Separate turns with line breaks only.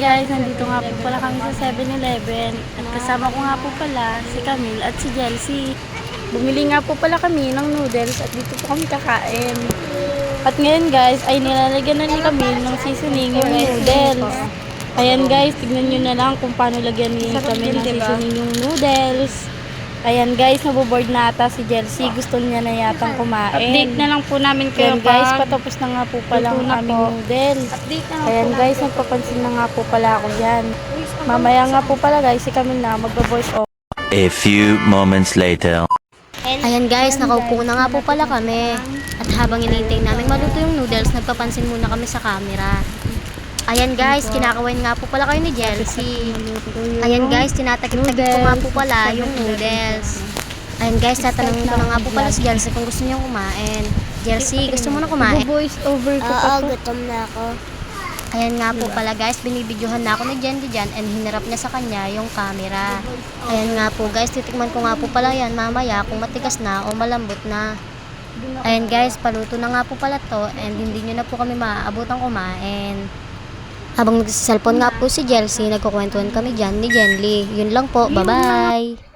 guys, nandito nga po pala kami sa 7-Eleven at kasama ko nga po pala si Camille at si Jelsie. Bumili nga po pala kami ng noodles at dito po kami kakain. At ngayon guys, ay nilalagyan na ni Camille ng seasoning yung noodles. Ayan guys, tignan nyo na lang kung paano lagyan ni Camille ng seasoning yung noodles. Ayan guys, naboboard na ata si Jelsie. Gusto niya na yatang kumain. Update na lang po namin kayo guys. Patapos na nga po pala ang aming noodles. Ayan guys, nagpapansin na nga po pala ako yan. Mamaya nga po pala guys, si Camille na magbo-voice off.
A few moments later.
Ayan guys, nakaupo na nga po pala kami. At habang hinihintay namin maluto yung noodles, nagpapansin muna kami sa camera. Ayan guys, kinakawain nga po pala kayo ni Jelsie. Ayan guys, tinatakip-takip ko nga po pala yung noodles. Ayan guys, tatanungin ko na nga po pala si Jelsie kung gusto niya kumain. Jelsie, gusto mo na kumain?
Voice over ko pa to.
gutom na ako. Ayan nga po pala guys, binibidyohan na ako ni Jendy dyan and hinarap niya sa kanya yung camera. Ayan nga po guys, titikman ko nga po pala yan mamaya kung matigas na o malambot na. Ayan guys, paluto na nga po pala to and hindi nyo na po kami maaabotang kumain. Habang nagsiselfon nga po si Jelsie, nagkukwentuhan kami dyan ni Jenly. Yun lang po, bye-bye!